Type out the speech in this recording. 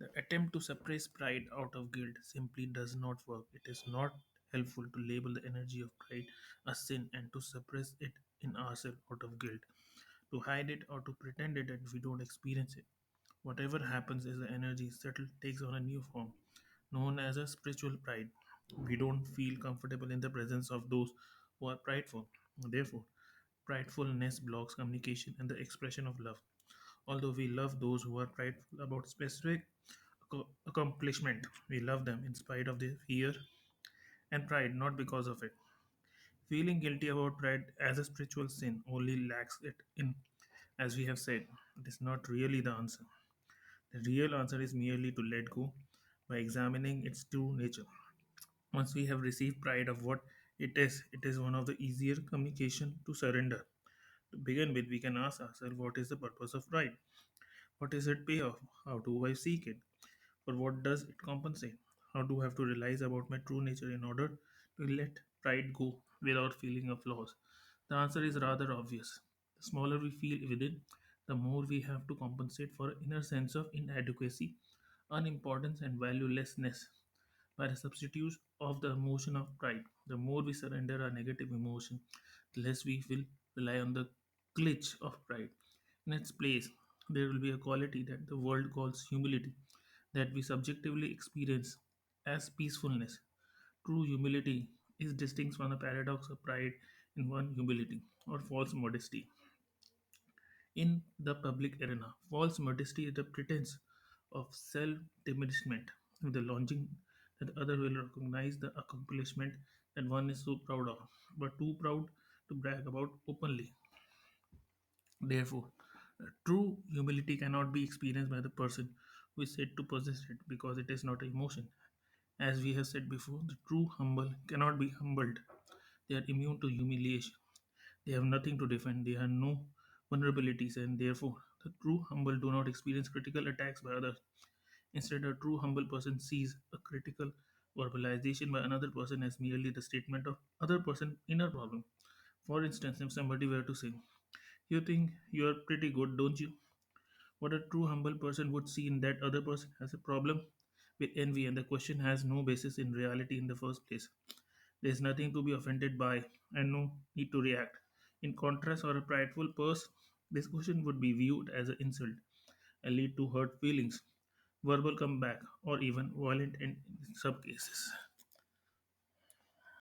The attempt to suppress pride out of guilt simply does not work. It is not helpful to label the energy of pride a sin and to suppress it in ourselves out of guilt, to hide it or to pretend it that we don't experience it. Whatever happens is the energy settled takes on a new form, known as a spiritual pride. We don't feel comfortable in the presence of those who are prideful. Therefore, pridefulness blocks communication and the expression of love. Although we love those who are prideful about specific accomplishment, we love them in spite of their fear and pride, not because of it. Feeling guilty about pride as a spiritual sin only lacks it in, as we have said, it is not really the answer. The real answer is merely to let go by examining its true nature. Once we have received pride of what it is one of the easier communication to surrender. To begin with, we can ask ourselves what is the purpose of pride? What is it pay off? How do I seek it? For what does it compensate? How do I have to realize about my true nature in order to let pride go without feeling of loss? The answer is rather obvious. The smaller we feel within, the more we have to compensate for an inner sense of inadequacy, unimportance, and valuelessness by the substitute of the emotion of pride. The more we surrender our negative emotion, the less we will rely on the glitch of pride. In its place, there will be a quality that the world calls humility, that we subjectively experience as peacefulness. True humility is distinct from the paradox of pride in one humility or false modesty. In the public arena, false modesty is the pretense of self diminishment, with the longing that the other will recognize the accomplishment that one is so proud of, but too proud to brag about openly. Therefore, true humility cannot be experienced by the person who is said to possess it because it is not an emotion. As we have said before, the true humble cannot be humbled. They are immune to humiliation. They have nothing to defend. They have no vulnerabilities, and therefore, the true humble do not experience critical attacks by others. Instead, a true humble person sees a critical verbalization by another person as merely the statement of other person's inner problem. For instance, if somebody were to say, "You think you are pretty good, don't you?" What a true humble person would see in that other person has a problem with envy, and the question has no basis in reality in the first place. There is nothing to be offended by and no need to react. In contrast, for a prideful person, this question would be viewed as an insult and lead to hurt feelings, verbal comeback, or even violent in some cases.